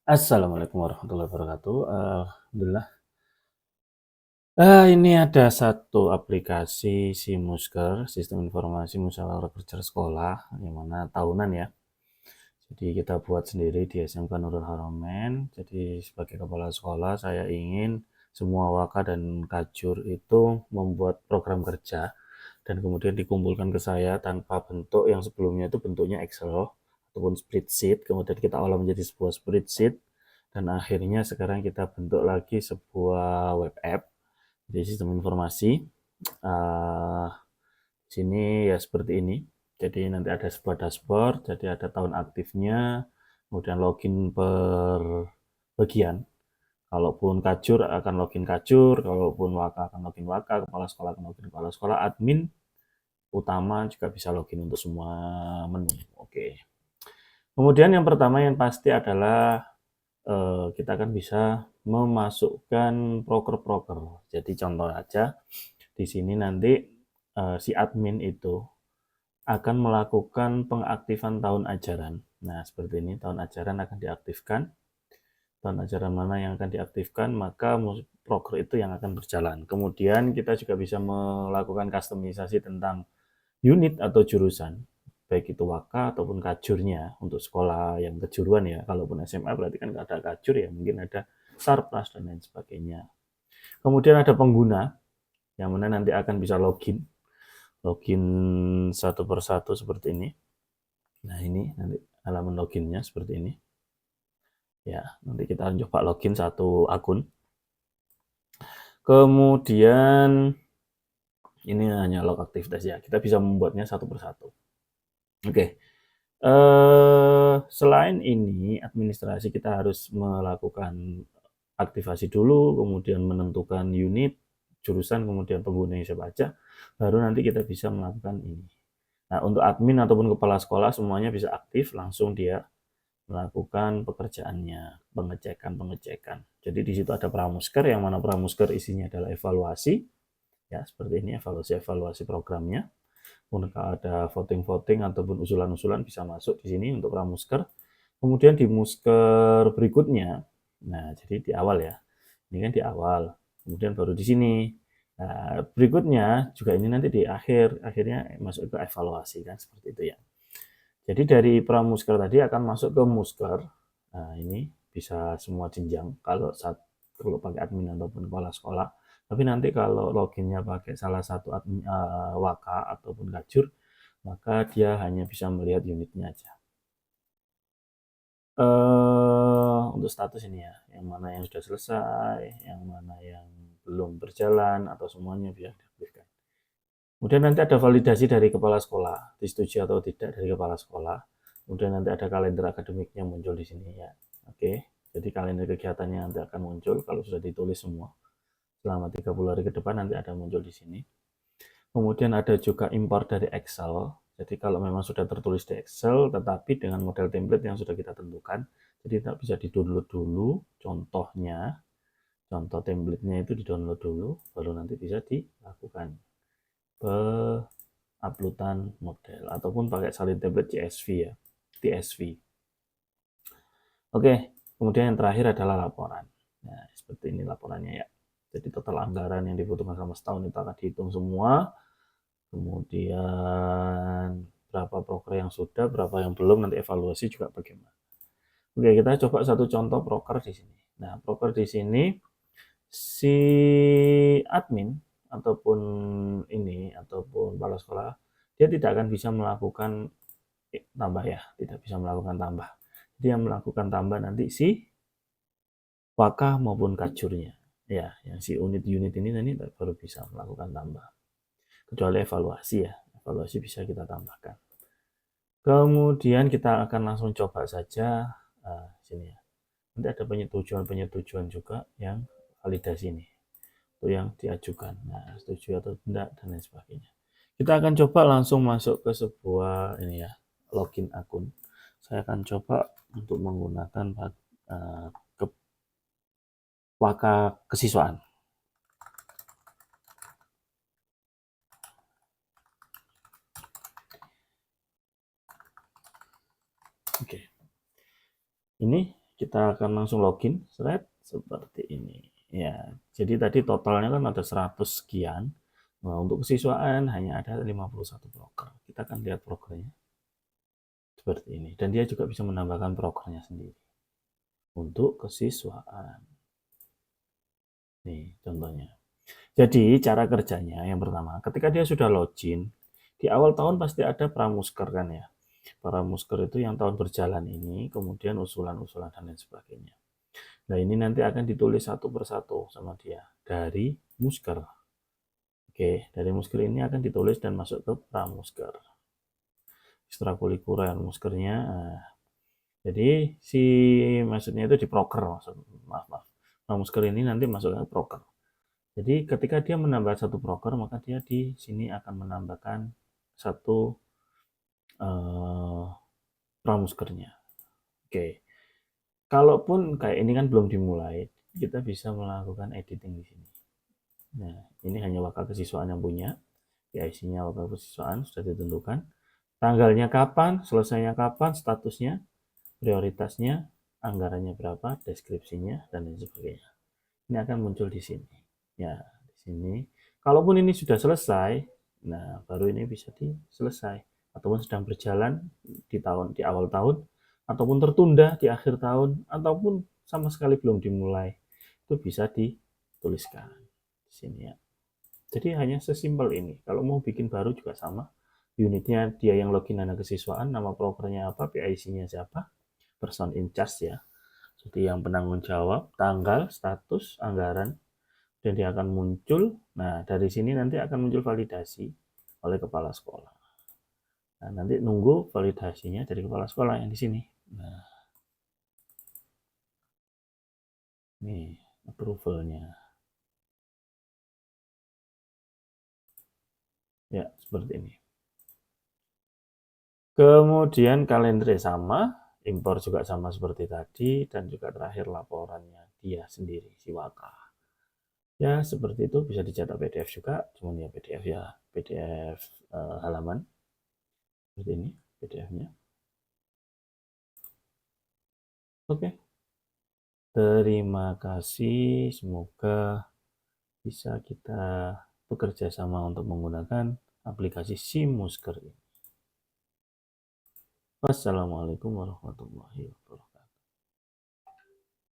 Assalamualaikum warahmatullahi wabarakatuh. Alhamdulillah. Ini ada satu aplikasi Simusker, Sistem Informasi Musyawarah Kerja Sekolah, yang mana tahunan ya. Jadi kita buat sendiri di SMK Nurul Haromen. Jadi sebagai kepala sekolah, saya ingin semua waka dan kajur itu membuat program kerja dan kemudian dikumpulkan ke saya tanpa bentuk yang sebelumnya itu bentuknya Excel ataupun spreadsheet, kemudian kita olah menjadi sebuah spreadsheet dan akhirnya sekarang kita bentuk lagi sebuah web app jadi sistem informasi. uh, sini ya seperti ini, jadi nanti ada sebuah dashboard, jadi ada tahun aktifnya, kemudian login per bagian. Kalaupun kajur akan login kajur, kalaupun waka akan login waka, kepala sekolah akan login kepala sekolah, admin utama juga bisa login untuk semua menu. Oke. Kemudian yang pertama yang pasti adalah kita akan bisa memasukkan proker-proker. Jadi contoh aja di sini nanti si admin itu akan melakukan pengaktifan tahun ajaran. Nah, seperti ini tahun ajaran akan diaktifkan. Tahun ajaran mana yang akan diaktifkan, maka proker itu yang akan berjalan. Kemudian kita juga bisa melakukan kustomisasi tentang unit atau jurusan, baik itu waka ataupun kajurnya untuk sekolah yang kejuruan ya. Kalaupun SMA berarti kan nggak ada kajur ya, mungkin ada sarpras dan lain sebagainya. Kemudian ada pengguna yang mana nanti akan bisa login satu persatu seperti ini. Nah ini nanti halaman loginnya seperti ini. Ya nanti kita coba login satu akun. Kemudian ini hanya log aktivitas ya. Kita bisa membuatnya satu persatu. Oke. Selain ini, administrasi kita harus melakukan aktivasi dulu, kemudian menentukan unit, jurusan, kemudian pengguna yang siapa aja, baru nanti kita bisa melakukan ini. Nah, untuk admin ataupun kepala sekolah semuanya bisa aktif, langsung dia melakukan pekerjaannya, pengecekan. Jadi di situ ada pramusker, yang mana pramusker isinya adalah evaluasi, ya seperti ini evaluasi programnya. Kemudian kalau ada voting ataupun usulan-usulan bisa masuk di sini untuk pramusker. Kemudian di musker berikutnya, nah jadi di awal ya, ini kan di awal, kemudian baru di sini. Nah, berikutnya juga ini nanti di akhirnya masuk ke evaluasi kan seperti itu ya. Jadi dari pramusker tadi akan masuk ke musker. Nah, ini bisa semua jenjang kalau pakai admin ataupun kepala sekolah. Tapi nanti kalau loginnya pakai salah satu admin, waka ataupun kajur, maka dia hanya bisa melihat unitnya aja. Untuk status ini ya, yang mana yang sudah selesai, yang mana yang belum berjalan, atau semuanya bisa diaktifkan. Kemudian nanti ada validasi dari kepala sekolah, disetujui atau tidak dari kepala sekolah. Kemudian nanti ada kalender akademiknya muncul di sini ya. Oke, jadi kalender kegiatannya nanti akan muncul kalau sudah ditulis semua. Selama 30 hari ke depan nanti ada muncul di sini. Kemudian ada juga import dari Excel. Jadi kalau memang sudah tertulis di Excel, tetapi dengan model template yang sudah kita tentukan, jadi tidak bisa di-download dulu contohnya, contoh template-nya itu di-download dulu, baru nanti bisa dilakukan uploadan model ataupun pakai salin template CSV ya, TSV. Oke, kemudian yang terakhir adalah laporan. Nah, seperti ini laporannya ya. Jadi total anggaran yang dibutuhkan selama setahun itu akan dihitung semua. Kemudian berapa proker yang sudah, berapa yang belum, nanti evaluasi juga bagaimana. Oke, kita coba satu contoh proker di sini. Nah, proker di sini si admin ataupun kepala sekolah dia tidak akan bisa melakukan tambah ya, tidak bisa melakukan tambah. Dia melakukan tambah nanti si waka maupun kajurnya. Ya, yang si unit-unit ini nanti baru bisa melakukan tambah. Kecuali evaluasi ya, evaluasi bisa kita tambahkan. Kemudian kita akan langsung coba saja sini ya. Nanti ada penyetujuan juga yang validasi ini. Itu yang diajukan. Nah, setuju atau tidak dan lain sebagainya. Kita akan coba langsung masuk ke sebuah ini ya, login akun. Saya akan coba untuk menggunakan uh, ke waka kesiswaan. Oke. Ini kita akan langsung login, seperti ini. Ya, jadi tadi totalnya kan ada 100 sekian. Nah, untuk kesiswaan hanya ada 51 broker. Kita akan lihat brokernya seperti ini. Dan dia juga bisa menambahkan brokernya sendiri untuk kesiswaan. Nih, contohnya. Jadi, cara kerjanya yang pertama, ketika dia sudah login, di awal tahun pasti ada pramusker kan ya. Pramusker itu yang tahun berjalan ini, kemudian usulan-usulan dan lain sebagainya. Nah, ini nanti akan ditulis satu persatu sama dia dari Musker. Oke, dari Musker ini akan ditulis dan masuk ke Pramusker. Ekstrakurikuler Muskernya. Nah, jadi maksudnya itu di proker, maaf. Pramusker ini nanti masuk ke proker. Jadi ketika dia menambah satu proker, maka dia di sini akan menambahkan satu pramuskernya. Oke. Kalaupun kayak ini kan belum dimulai, kita bisa melakukan editing di sini. Nah, ini hanya wakil kesiswaan yang punya. PIC-nya wakil kesiswaan sudah ditentukan. Tanggalnya kapan, selesainya kapan, statusnya, prioritasnya, anggarannya berapa, deskripsinya, dan lain sebagainya. Ini akan muncul di sini. Ya, di sini. Kalaupun ini sudah selesai, nah baru ini bisa diselesai. Ataupun sedang berjalan di awal tahun, ataupun tertunda di akhir tahun, ataupun sama sekali belum dimulai. Itu bisa dituliskan di sini ya. Jadi hanya sesimpel ini. Kalau mau bikin baru juga sama. Unitnya dia yang login dana kesiswaan, nama prokernya apa, PIC-nya siapa, person in charge ya. Jadi yang penanggung jawab, tanggal, status, anggaran, dan dia akan muncul. Nah, dari sini nanti akan muncul validasi oleh kepala sekolah. Nah, nanti nunggu validasinya dari kepala sekolah yang di sini. Nah, nih approval-nya. Ya, seperti ini. Kemudian kalender sama, impor juga sama seperti tadi, dan juga terakhir laporannya dia sendiri, si Waka. Ya, seperti itu bisa dicetak PDF juga, cuman ya PDF halaman. Seperti ini PDF-nya. Oke. Terima kasih, semoga bisa kita bekerja sama untuk menggunakan aplikasi SIMUSKER ini. Wassalamualaikum warahmatullahi wabarakatuh.